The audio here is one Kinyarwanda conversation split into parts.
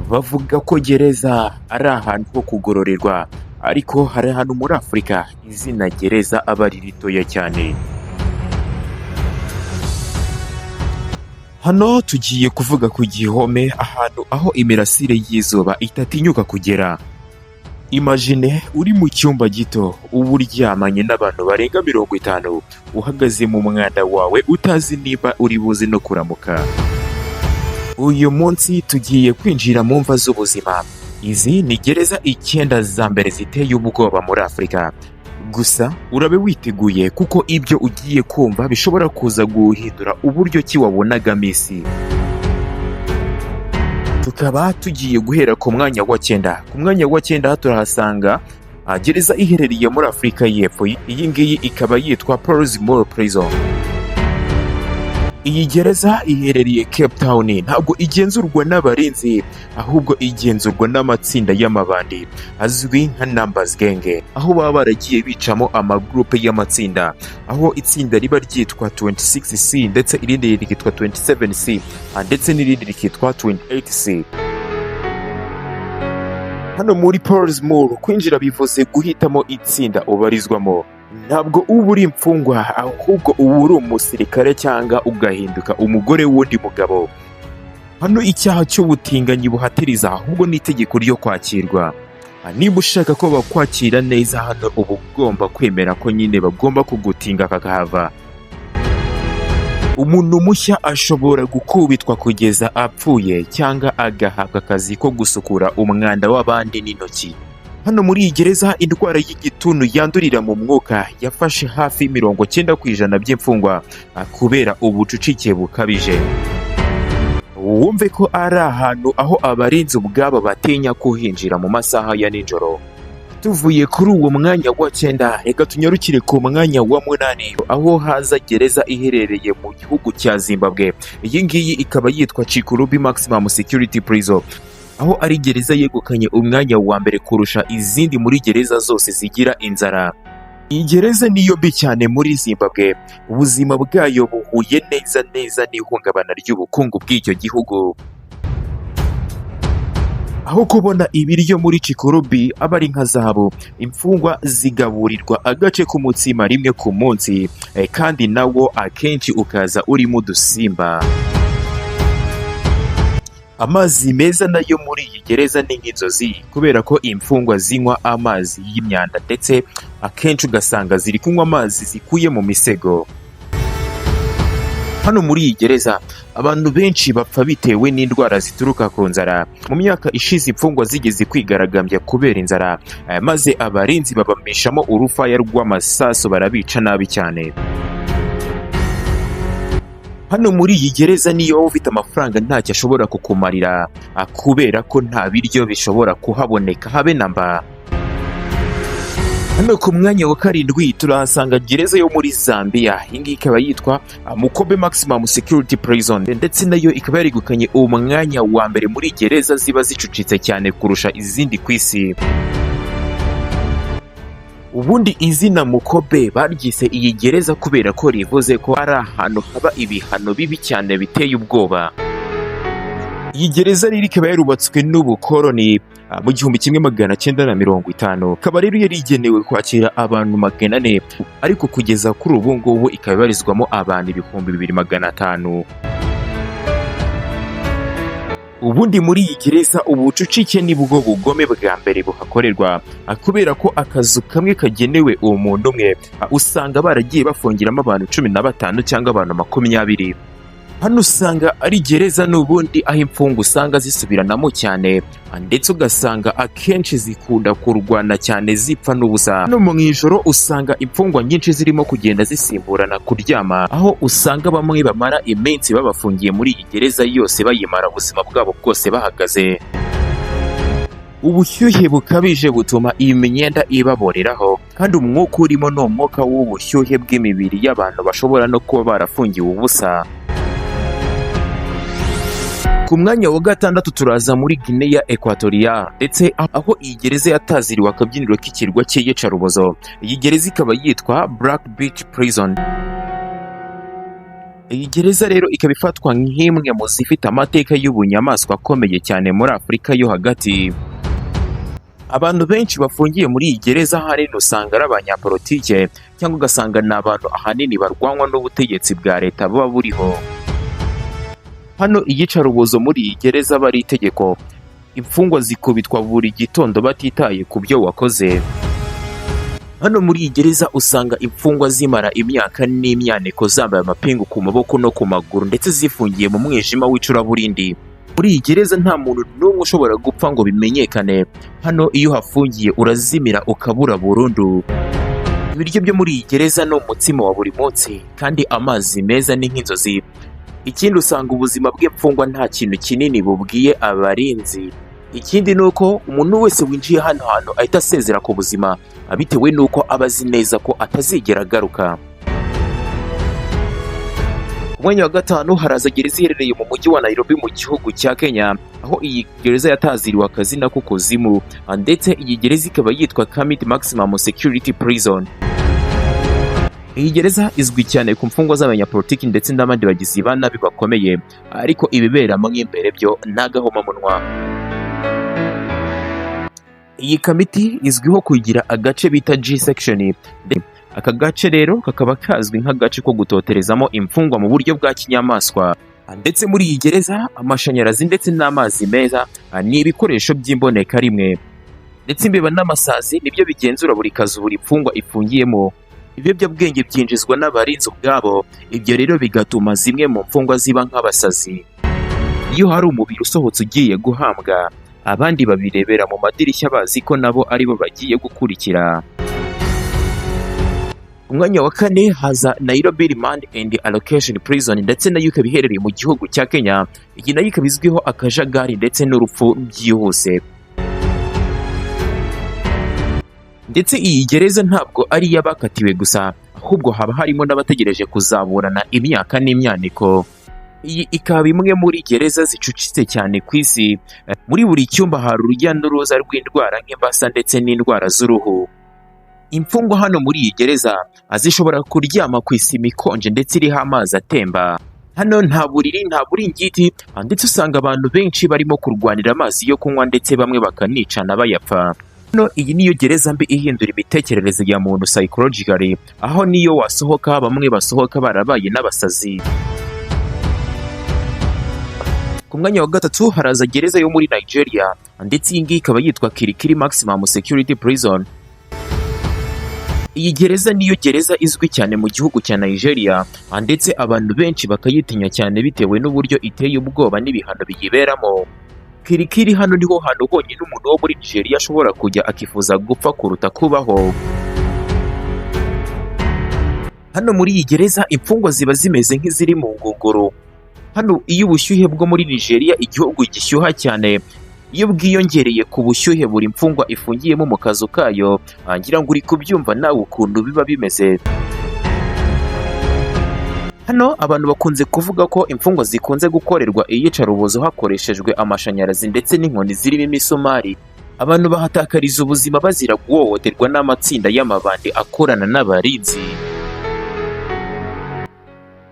Bavuga ko gereza ari ahantu ho kugororerwa, ariko hari ahantu muri Afurika izina gereza aba ari ritoya cyane. Hano tugiye kuvuga ku gihome, ahantu aho imirasire y'izuba itatinyuka kugera. Imagine uri mu cyumba gito, uba uryamanye n'abantu barenga 50, uhagaze mu mwanda wawe utazi niba uri buze no kuramuka. Uyu munsi tugiye kwinjira mu mva z'ubuzima. Izi ni gereza 9 za mbere ziteye ubwoba muri Afurika. Gusa urabe witeguye kuko ibyo ugiye kumva bishobora kuza guhindura uburyo ki wabonagamo isi. Tukaba tugiye guhera ku mwanya wa 9. Ku mwanya wa 9 turahasanga gereza iherereye muri Afurika y'Epfo. Iyi ngiyi ikaba yitwa muri prison. Iyi gereza iherereye Cape Town, ntabwo igenzurwa n'abarinzi, ahubwo igenzurwa n'amatsinda y'amabandi azwi nka numbers gang, aho baba baragiye bicamo amagroupe y'amatsinda, aho itsinda riba ryitwa 26C ndetse irindi rikitwa 27C ndetse n'irindi rikitwa 28C. Hano muri muri kwinjira bivuze guhitamo itsinda ubarizwamo. Ntabwo uba uri imfungwa, ahubwo uba uri umusirikare cyangwa ugahinduka umugore w'undi mugabo. Hano icyaha cy'ubutinganyi buhatiriza, ahubwo n'itegeko ryo kwakirwa. Niba ushaka ko bakwakira neza hano, uba ugomba kwemera ko nyine bagomba kugutinga kakahava. Umuntu mushya ashobora gukubitwa kugeza apfuye cyangwa agahabwa akazi ko gusukura umwanda w'abandi n'intoki. Hano muri iyi gereza indwara y'igituntu yandurira mu mwuka yafashe hafi 90% by'imfungwa kubera ubucucike bukabije. Wumve ko ari ahantu aho abarinzi ubwabo batinya kuhinjira mu masaha ya nijoro. Tuvuye kuri uwo mwanya wa 9, reka tunyarukire ku mwanya wa 8, aho haza gereza iherereye mu gihugu cya Zimbabwe. Iyi ngiyi ikaba yitwa Chikurubi Maximum Security Prison, aho ari gereza yegukanye umwanya wa mbere kurusha izindi muri gereza zose zigira inzara. Iyi gereza niyo mbi cyane muri Zimbabwe. Ubuzima bwayo buhuye neza n'ihungabana ry'ubukungu bw'icyo gihugu. Aho kubona ibiryo muri Chikurubi aba ari nka zahabu, imfungwa zigaburirwa agace k'umutsima rimwe ku munsi, kandi nawo akenshi ukaza urimo udusimba. Amazi meza nayo muri iyi gereza ni nk'inzozi, kubera ko imfungwa zinywa amazi y'imyanda ndetse akenshi ugasanga ziri kunywa amazi zikuye mu misego. Hano muri iyi gereza abantu benshi bapfa bitewe n'indwara zituruka ku nzara. Mu myaka ishize imfungwa zigeze kwigaragambya kubera inzara, maze abarinzi babamishamo urufaya rw'amasaso, barabica nabi cyane. Hano muri iyi gereza niyo ufite amafaranga ntacyo ashobora kukumarira, kubera ko nta biryo bishobora kuhaboneka habe namba. Hano ku mwanya wa 7 turahasanga gereza yo muri Zambia. Iyi ngiyi ikaba yitwa Mukobe Maximum Security Prison, ndetse nayo ikaba yarigukanye umwanya wa mbere muri gereza ziba zicucitse cyane kurusha izindi kwisi. Ubundi izina Mukobe baryise iyi gereza kubera ko rivuze ko ari ahantu haba ibihano bibi cyane biteye ubwoba. Iyi gereza rero ikaba yarubatswe n'ubukoloni mu 1950, ikaba rero yari igenewe kwakira abantu 400, ariko kugeza kuri ubu ngubu ikaba ibarizwamo abantu 2500. Ubundi muri iyi gereza ubucucike ni bwo bugome bwa mbere buhakorerwa, kubera ko akazu kamwe kagenewe umuntu umwe usanga baragiye bafungiramo abantu 15 cyangwa abantu 20. Hano usanga ari gereza n'ubundi aho imfungwa usanga zisubiranamo cyane, ndetse ugasanga akenshi zikunda kurwana cyane zipfa n'ubusa. No mu ijoro usanga imfungwa nyinshi zirimo kugenda zisimburana kuryama, aho usanga bamwe bamara iminsi babafungiye muri iyi gereza yose bayimara ubuzima bwabo bwose bahagaze. Ubushyuhe bukabije butuma iyi myenda ibaboreraho, kandi umwuka urimo ni umwuka w'ubushyuhe bw'imibiri y'abantu bashobora no kuba barafungiwe ubusa. Ku mwanya wa 6 turaza muri Guinea Equatorial, ndetse aho iyi gereza yataziriwe akabyiniro k'ikirwa cy'iyicarubozo. Iyi gereza ikaba yitwa Black Beach Prison. Iyi gereza rero ikaba ifatwa nk'imwe mu zifite amateka y'ubunyamaswa akomeye cyane muri Afurika yo hagati. Abantu benshi bafungiye muri iyi gereza ahanini usanga ari abanyapolitike cyangwa ugasanga ni abantu ahanini barwanwa n'ubutegetsi bwa leta buba buriho. Hano iyicarubozo muri iyi gereza aba ari itegeko. Imfungwa zikubitwa buri gitondo batitaye ku byo wakoze. Hano muri iyi gereza usanga imfungwa zimara imyaka n'imyaniko zambaye amapingu ku maboko no ku maguru ndetse zifungiye mu mwijima w'icuraburindi. Muri iyi gereza nta muntu n'umwe ushobora gupfa ngo bimenyekane. Hano iyo uhafungiye urazimira ukabura burundu. Ibiryo byo muri iyi gereza ni umutsima wa buri munsi kandi amazi meza ni nk'inzozi. Ikindi usanga ubuzima bw'imfungwa nta kintu kinini bubwiye abarinzi. Ikindi ni uko umuntu wese winjiye hano hantu ahita asezera ku buzima bitewe n'uko aba azi neza ko atazigera agaruka. Ku mwanya wa gatanu haraza gereza iherereye mu mujyi wa Nairobi mu gihugu cya Kenya, aho iyi gereza yataziriwe akazina k'ukuzimu, ndetse iyi gereza ikaba yitwa Kamiti Maximum Security Prison. Iyi gereza izwi cyane ku mfungwa z'abanyapolitiki ndetse n'abandi bagizi ba nabi bakomeye, ariko ibiberamo nk'imbere byo n'agahomamunwa. Iyi kamiti izwiho kugira agace bita G section. Aka gace rero kakaba kazwi nk'agace ko gutoterezamo imfungwa mu buryo bwa kinyamaswa. Ndetse muri iyi gereza amashanyarazi ndetse n'amazi meza ni ibikoresho by'imboneka rimwe. Ndetse imbeba n'amasazi nibyo bigenzura buri kazu buri mfungwa ifungiyemo. Ibiyobyabwenge byinjizwa n'abarinzi ubwabo, ibyo rero bigatuma zimwe mu mfungwa ziba nk'abasazi. Iyo hari umubiri usohotse ugiye guhambwa, abandi babirebera mu madirishya bazi ko nabo aribo bagiye gukurikira. Umwanya wa kane haza Nairobi Remand and Allocation Prison, ndetse nayo ikaba iherereye mu gihugu cya Kenya. Iyi nayo ikaba izwiho akajagari ndetse n'urupfu byihuse. Ndetse iyi gereza ntabwo ari iy'abakatiwe gusa, ahubwo haba harimo n'abategereje kuzaburana imyaka n'imyaniko. Iyi ikaba imwe muri gereza zicucitse cyane ku isi. Muri buri cyumba hari urujya n'uruza rw'indwara nk'imbasa ndetse n'indwara z'uruhu. Imfungwa hano muri iyi gereza zishobora kuryama ku isima ikonje ndetse iriho amazi atemba. Hano nta buriri, nta buringiti, ndetse usanga abantu benshi barimo kurwanira amazi yo kunywa ndetse bamwe bakanicana bayapfa. Hano iyi niyo gereza mbi ihindura imitekerereze ya muntu psychologically, aho niyo wasohoka bamwe basohoka barabaye n'abasazi. Ku mwanya wa gatatu haraza gereza yo muri Nigeria, ndetse iyi ngiyi ikaba yitwa Kuri Maximum Security Prison. Iyi gereza niyo gereza izwi cyane mu gihugu cya Nigeria, ndetse abantu benshi bakayitinya cyane bitewe n'uburyo iteye ubwoba n'ibihano biyiberamo. Kiri hano niho hantu honyine umuntu wo muri Nigeria ashobora kujya akifuza gupfa kuruta kubaho. Hano muri iyi gereza imfungwa ziba zimeze nk'iziri mu ngunguru. Hano iyo ubushyuhe bwo muri Nigeria, igihugu gishyuha cyane, iyo bwiyongereye ku bushyuhe buri mfungwa ifungiyemo mu kazu kayo, ngira ngo uri kubyumva nawe ukuntu biba bimeze. Hano abantu bakunze kuvuga ko imfungwa zikunze gukorerwa iyicarubozo hakoreshejwe amashanyarazi ndetse n'inkoni zirimo imisumari. Abantu bahatakariza ubuzima bazira guhohoterwa n'amatsinda y'amabandi akorana n'abarinzi.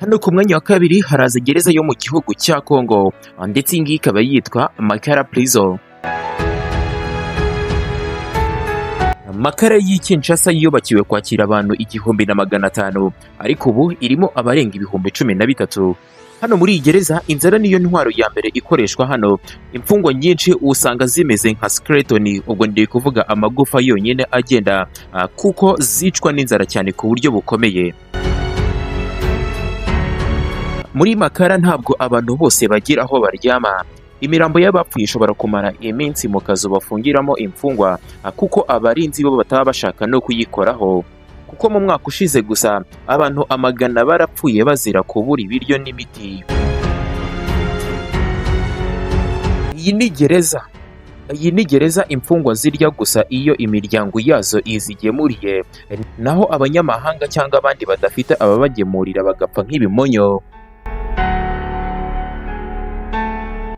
Hano ku mwanya wa kabiri haraza gereza yo mu gihugu cya Congo, ndetse iyi ngiyi ikaba yitwa Makala Prison. Makala y'i Kinshasa yubakiwe kwakira abantu 1,500, ariko ubu irimo abarenga 13,000. Hano muri iyi gereza inzara niyo ntwaro ya mbere ikoreshwa hano. Imfungwa nyinshi usanga zimeze nka skeleton, ubwo ndi kuvuga amagufa yonyine agenda, kuko zicwa n'inzara cyane ku buryo bukomeye. Muri Makala ntabwo abantu bose bagira aho baryama. Imirambo y'abapfuye ishobora kumara iminsi mu kazu bafungiramo imfungwa, kuko abarinzi bo bataba bashaka no kuyikoraho. Kuko mu mwaka ushize gusa abantu amagana barapfuye bazira kubura ibiryo n'imiti. Iyi ni gereza imfungwa zirya gusa iyo imiryango yazo izigemuriye, naho abanyamahanga cyangwa abandi badafite ababagemurira bagapfa nk'ibimonyo.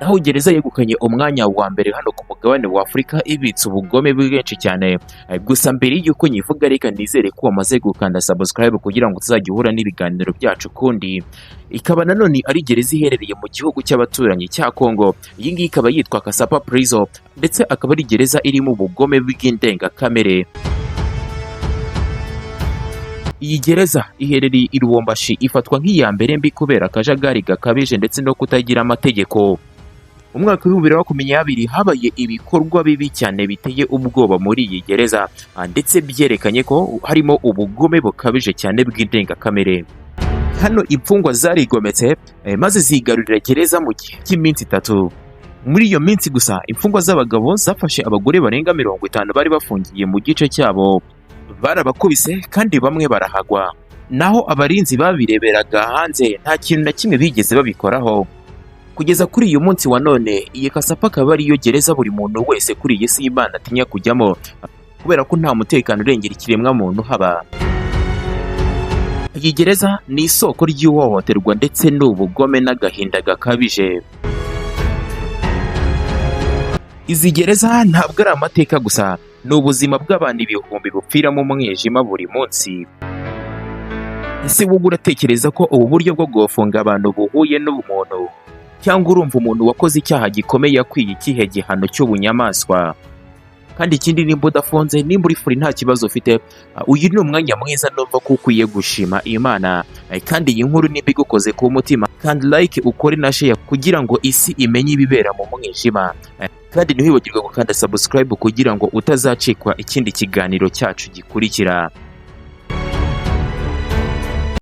naho gereza yegukanye umwanya wa mbere hano ku mugabane wa Afurika ibitse ubugome bwinshi cyane. Gusa mbere y'uko nyivuga reka nizere ko wamaze gukanda subscribe kugira ngo tuzajye uhura n'ibiganiro byacu kundi. Ikaba nanone ari gereza iherereye mu gihugu cy'abaturanyi cya Congo. Iyi ngiyi ikaba yitwa Kasapa Prison ndetse akaba ari gereza irimo ubugome bw'indengakamere. Iyi gereza iherereye i Lubumbashi ifatwa nk'iya mbere mbi kubera akajagari gakabije ndetse no kutagira amategeko. Umwaka wa 2020 habaye ibikorwa bibi cyane biteye ubwoba muri iyi gereza ndetse byerekanye ko harimo ubugome bukabije cyane bw'indengakamere. Hano imfungwa zarigometse maze zigarurira gereza mu gihe cy'iminsi 3. Muri iyo minsi gusa imfungwa z'abagabo zafashe abagore barenga 50 bari bafungiye mu gice cyabo, barabakubise kandi bamwe barahagwa. Naho abarinzi babireberaga hanze nta kintu na kimwe bigeze babikoraho. Kugeza kuri uyu munsi wa none iyi Kasapa akaba ariyo gereza buri muntu wese kuri iyi si y'Imana atinya kujyamo kubera ko nta mutekano urengera ikiremwa muntu haba. Iyi gereza ni isoko ry'ihohoterwa ndetse n'ubugome n'agahinda gakabije. Izi gereza ntabwo ari amateka gusa, ni ubuzima bw'abantu ibihumbi bupfira mu mwijima buri munsi. Ese wowe uratekereza ko ubu buryo bwo gufunga abantu buhuye n'ubumuntu, cyangwa urumva umuntu wakoze icyaha gikomeye akwiye ikihe gihano cy'ubunyamaswa? Kandi ikindi, nimba udafunze, nimba uri free nta kibazo ufite, uyu ni umwanya mwiza numva ko ukwiye gushima Imana. Kandi iyi nkuru nimba igukoze ku mutima, kandi like ukore na share kugira ngo isi imenye ibibera mu mwijima. Kandi ntiwibagirwe gukanda subscribe kugira ngo utazacikwa ikindi kiganiro cyacu gikurikira.